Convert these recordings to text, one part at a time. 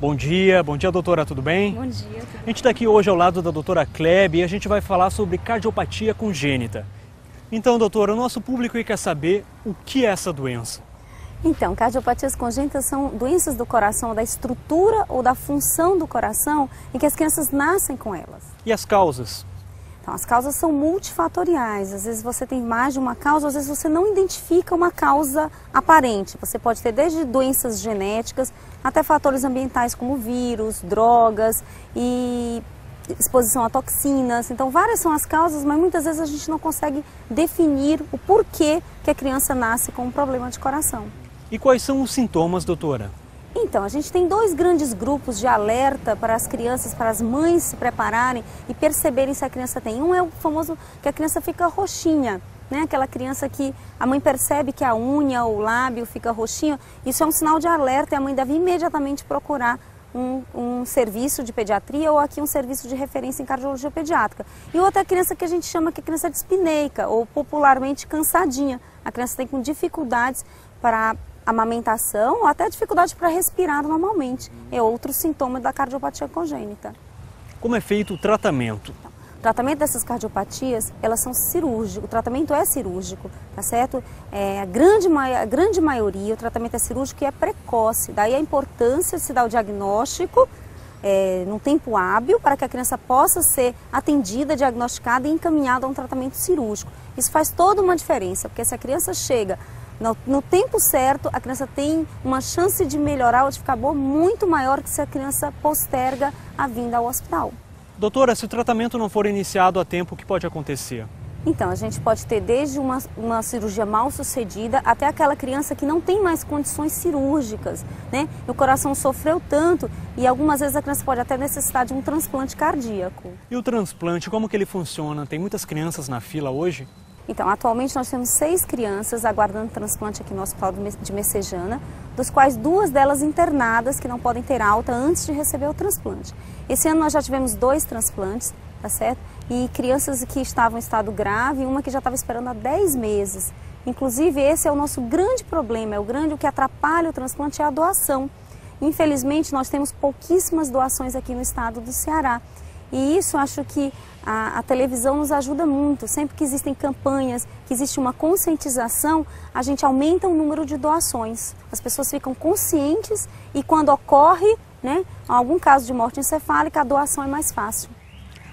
Bom dia doutora, tudo bem? Bom dia. A gente está aqui hoje ao lado da doutora Klebe e a gente vai falar sobre cardiopatia congênita. Então, doutora, o nosso público quer saber o que é essa doença. Então, cardiopatias congênitas são doenças do coração, da estrutura ou da função do coração em que as crianças nascem com elas. E as causas? Então, as causas são multifatoriais. Às vezes você tem mais de uma causa, às vezes você não identifica uma causa aparente. Você pode ter desde doenças genéticas até fatores ambientais como vírus, drogas e exposição a toxinas. Então, várias são as causas, mas muitas vezes a gente não consegue definir o porquê que a criança nasce com um problema de coração. E quais são os sintomas, doutora? Então, a gente tem dois grandes grupos de alerta para as crianças, para as mães se prepararem e perceberem se a criança tem. Um é o famoso que a criança fica roxinha, né? Aquela criança que a mãe percebe que a unha ou o lábio fica roxinho. Isso é um sinal de alerta e a mãe deve imediatamente procurar um serviço de pediatria ou aqui um serviço de referência em cardiologia pediátrica. E outra criança que a gente chama que é criança dispneica ou popularmente cansadinha. A criança tem com dificuldades para amamentação ou até dificuldade para respirar normalmente. É outro sintoma da cardiopatia congênita. Como é feito o tratamento? O tratamento dessas cardiopatias, elas são cirúrgicos, o tratamento é cirúrgico, tá certo? A grande maioria, o tratamento é cirúrgico e é precoce, daí a importância de se dar o diagnóstico num tempo hábil para que a criança possa ser atendida, diagnosticada e encaminhada a um tratamento cirúrgico. Isso faz toda uma diferença, porque se a criança chega no tempo certo, a criança tem uma chance de melhorar ou de ficar boa muito maior que se a criança posterga a vinda ao hospital. Doutora, se o tratamento não for iniciado a tempo, o que pode acontecer? Então, a gente pode ter desde uma cirurgia mal sucedida até aquela criança que não tem mais condições cirúrgicas, né? O coração sofreu tanto e algumas vezes a criança pode até necessitar de um transplante cardíaco. E o transplante, como que ele funciona? Tem muitas crianças na fila hoje? Então, atualmente nós temos 6 crianças aguardando transplante aqui no Hospital de Messejana, dos quais 2 delas internadas que não podem ter alta antes de receber o transplante. Esse ano nós já tivemos 2 transplantes, tá certo? E crianças que estavam em estado grave e uma que já estava esperando há 10 meses. Inclusive, esse é o nosso grande problema, o que atrapalha o transplante é a doação. Infelizmente, nós temos pouquíssimas doações aqui no estado do Ceará. E isso acho que a televisão nos ajuda muito. Sempre que existem campanhas, que existe uma conscientização, a gente aumenta o número de doações. As pessoas ficam conscientes e quando ocorre, né, algum caso de morte encefálica, a doação é mais fácil.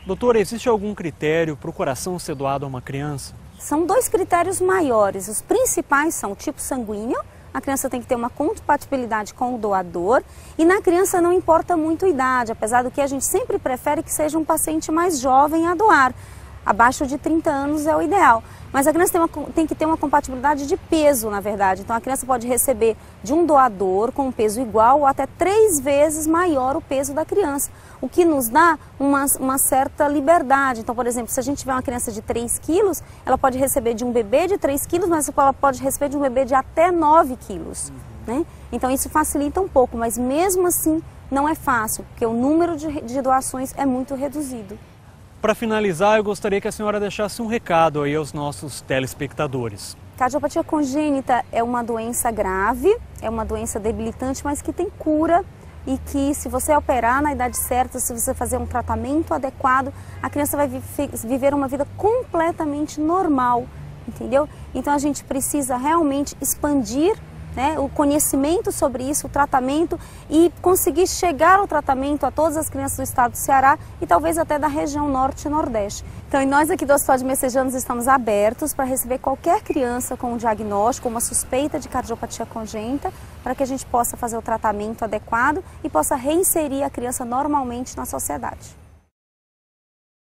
Doutora, existe algum critério para o coração ser doado a uma criança? São 2 critérios maiores. Os principais são o tipo sanguíneo. A criança tem que ter uma compatibilidade com o doador e na criança não importa muito a idade, apesar do que a gente sempre prefere que seja um paciente mais jovem a doar. Abaixo de 30 anos é o ideal. Mas a criança tem que ter uma compatibilidade de peso, na verdade. Então a criança pode receber de um doador com um peso igual ou até 3 vezes maior o peso da criança, o que nos dá uma certa liberdade. Então, por exemplo, se a gente tiver uma criança de 3 quilos, ela pode receber de um bebê de 3 quilos, mas ela pode receber de um bebê de até 9 quilos. Né? Então isso facilita um pouco, mas mesmo assim não é fácil, porque o número de doações é muito reduzido. Para finalizar, eu gostaria que a senhora deixasse um recado aí aos nossos telespectadores. Cardiopatia congênita é uma doença grave, é uma doença debilitante, mas que tem cura e que se você operar na idade certa, se você fazer um tratamento adequado, a criança vai viver uma vida completamente normal, entendeu? Então a gente precisa realmente expandir, né, o conhecimento sobre isso, o tratamento e conseguir chegar ao tratamento a todas as crianças do estado do Ceará e talvez até da região norte e nordeste. Então, nós aqui do Hospital de Messejana estamos abertos para receber qualquer criança com um diagnóstico, uma suspeita de cardiopatia congênita, para que a gente possa fazer o tratamento adequado e possa reinserir a criança normalmente na sociedade.